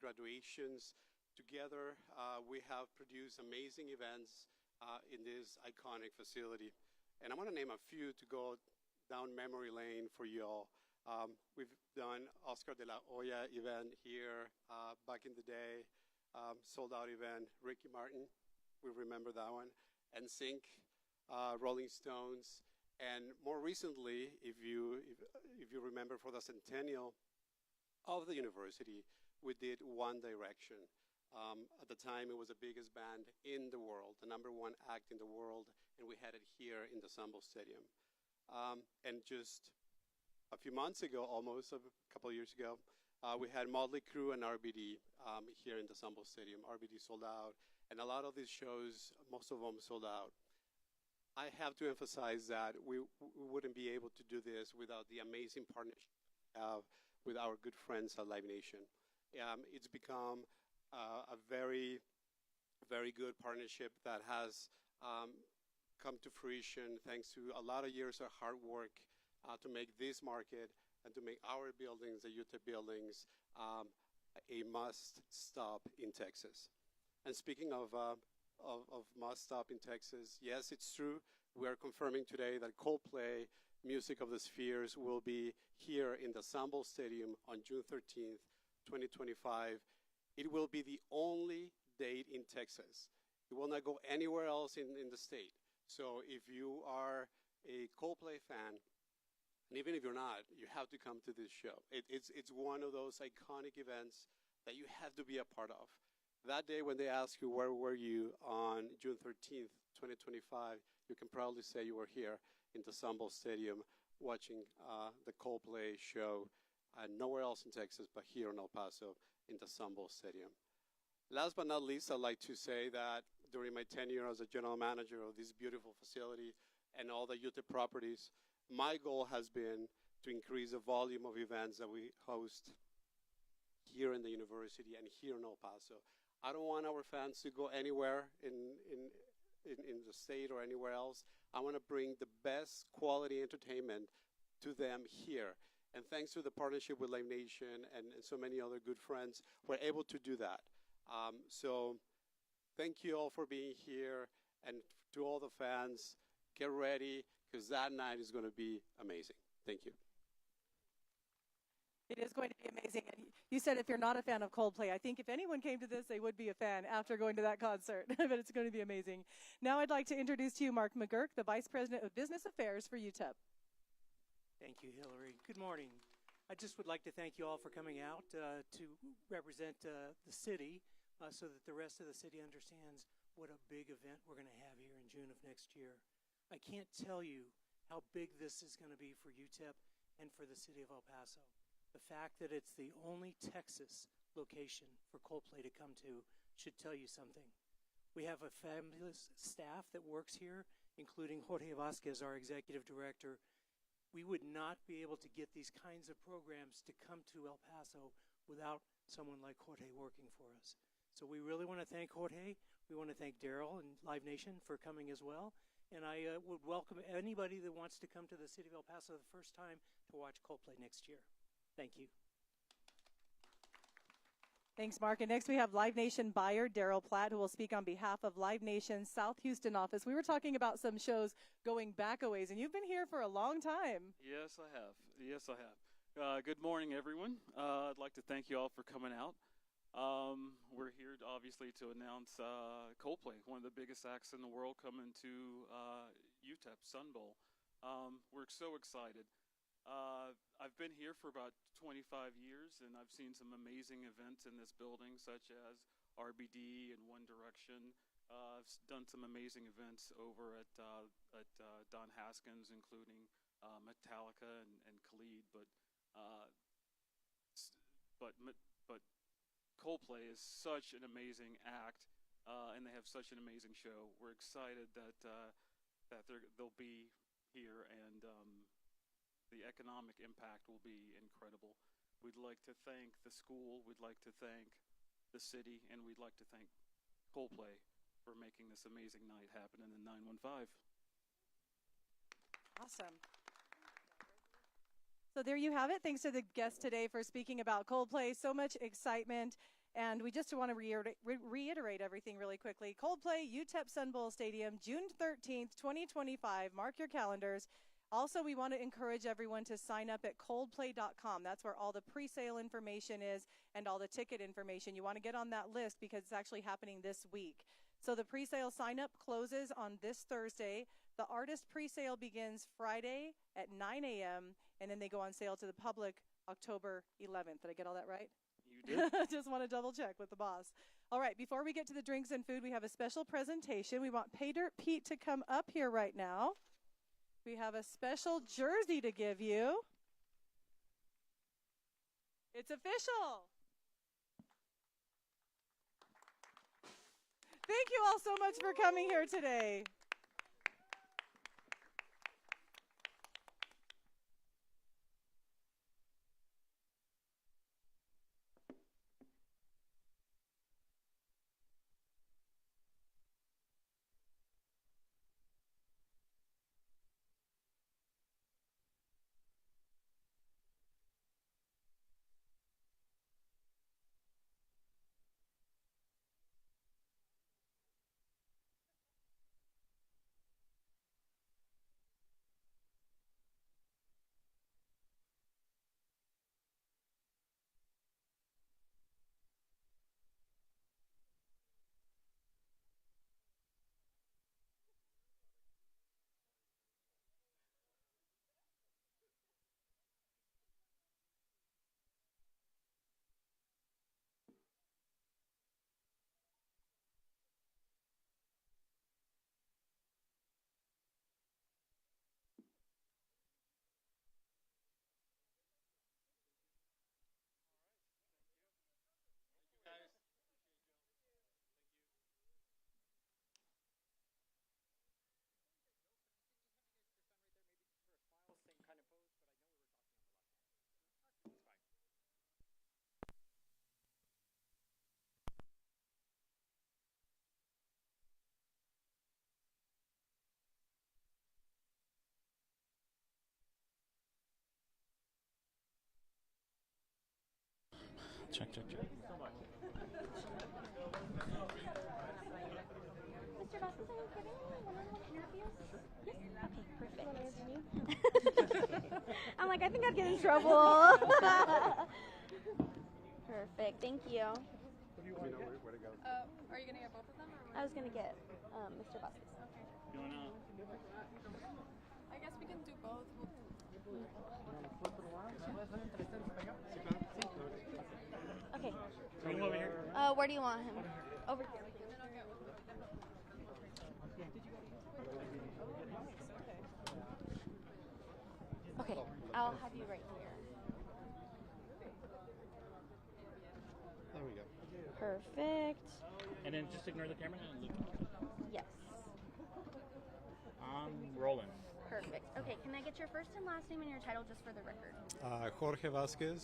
graduations. Together, we have produced amazing events in this iconic facility. And I want to name a few to go down memory lane for you all. We've done Oscar de la Hoya event here back in the day, sold out event, Ricky Martin, we remember that one, and Sync, Rolling Stones, and more recently, if you remember, for the centennial of the university, we did One Direction. At the time, it was the biggest band in the world, the #1 act in the world, and we had it here in the Sambo Stadium. And just a few months ago, almost a couple of years ago, we had Motley Crue and RBD here in the Sambo Stadium. RBD sold out, and a lot of these shows, most of them sold out. I have to emphasize that we wouldn't be able to do this without the amazing partnership we have with our good friends at Live Nation. It's become a very, very good partnership that has come to fruition thanks to a lot of years of hard work to make this market and to make our buildings, the UTEP buildings, a must-stop in Texas. And speaking of must-stop in Texas, yes, it's true. We are confirming today that Coldplay, Music of the Spheres, will be here in the Sambo Stadium on June 13th, 2025. It will be the only date in Texas. It will not go anywhere else in the state. So if you are a Coldplay fan, and even if you're not, you have to come to this show. It's one of those iconic events that you have to be a part of. That day when they ask you where were you on June 13th, 2025, you can proudly say you were here in the Sambo Stadium watching the Coldplay show, nowhere else in Texas but here in El Paso in the Sambo Stadium. Last but not least, I'd like to say that during my tenure as a general manager of this beautiful facility and all the UTEP properties, my goal has been to increase the volume of events that we host here in the university and here in El Paso. I don't want our fans to go anywhere in the state or anywhere else. I want to bring the best quality entertainment to them here. And thanks to the partnership with Live Nation and so many other good friends, we're able to do that. So thank you all for being here. And to all the fans, get ready, because that night is going to be amazing. Thank you. It is going to be amazing. And you said if you're not a fan of Coldplay, I think if anyone came to this, they would be a fan after going to that concert. But it's going to be amazing. Now I'd like to introduce to you Mark McGurk, the Vice President of Business Affairs for UTEP. Thank you, Hillary. Good morning. I just would like to thank you all for coming out to represent the city so that the rest of the city understands what a big event we're going to have here in June of next year. I can't tell you how big this is going to be for UTEP and for the city of El Paso. The fact that it's the only Texas location for Coldplay to come to should tell you something. We have a fabulous staff that works here, including Jorge Vasquez, our executive director. We would not be able to get these kinds of programs to come to El Paso without someone like Jorge working for us. So we really want to thank Jorge. We want to thank Daryl and Live Nation for coming as well. And I would welcome anybody that wants to come to the city of El Paso the first time to watch Coldplay next year. Thank you. Thanks, Mark. And next we have Live Nation buyer Daryl Platt, who will speak on behalf of Live Nation's South Houston office. We were talking about some shows going back a ways, and you've been here for a long time. Yes, I have. Yes, I have. Good morning, everyone. I'd like to thank you all for coming out. We're here, obviously, to announce Coldplay, one of the biggest acts in the world, coming to UTEP Sun Bowl. We're so excited. I've been here for about 25 years, and I've seen some amazing events in this building, such as RBD and One Direction. I've done some amazing events over at Don Haskins, including Metallica and Khalid. But Coldplay is such an amazing act, and they have such an amazing show. We're excited that they'll be here, and the economic impact will be incredible. We'd like to thank the school, we'd like to thank the city, and we'd like to thank Coldplay for making this amazing night happen in the 915. Awesome. So there you have it. Thanks to the guests today for speaking about Coldplay. So much excitement. And we just want to reiterate everything really quickly. Coldplay, UTEP Sun Bowl Stadium, June 13th, 2025. Mark your calendars. Also, we want to encourage everyone to sign up at coldplay.com. That's where all the pre-sale information is and all the ticket information. You want to get on that list because it's actually happening this week. So the pre-sale sign-up closes on this Thursday. The artist pre-sale begins Friday at 9 a.m., and then they go on sale to the public October 11th. Did I get all that right? You did. Just want to double check with the boss. All right, before we get to the drinks and food, we have a special presentation. We want Pay Dirt Pete to come up here right now. We have a special jersey to give you. It's official. Thank you all so much for coming here today. Check. Mr. Vasquez, are you kidding me? One-on-one interviews? Yes. Okay, perfect. I'm like, I think I'd get in trouble. Perfect, thank you. Do you know where to go? Are you going to get both of them? Or I was going to get Mr. Vasquez. Okay. You wanna? I guess we can do both. Okay. Bring him over here. Where do you want him? Over here. And I'll get one. Okay, I'll have you right here. There we go. Perfect. And then just ignore the camera and look. Yes. I'm rolling. Perfect. Okay, can I get your first and last name and your title just for the record? Jorge Vasquez.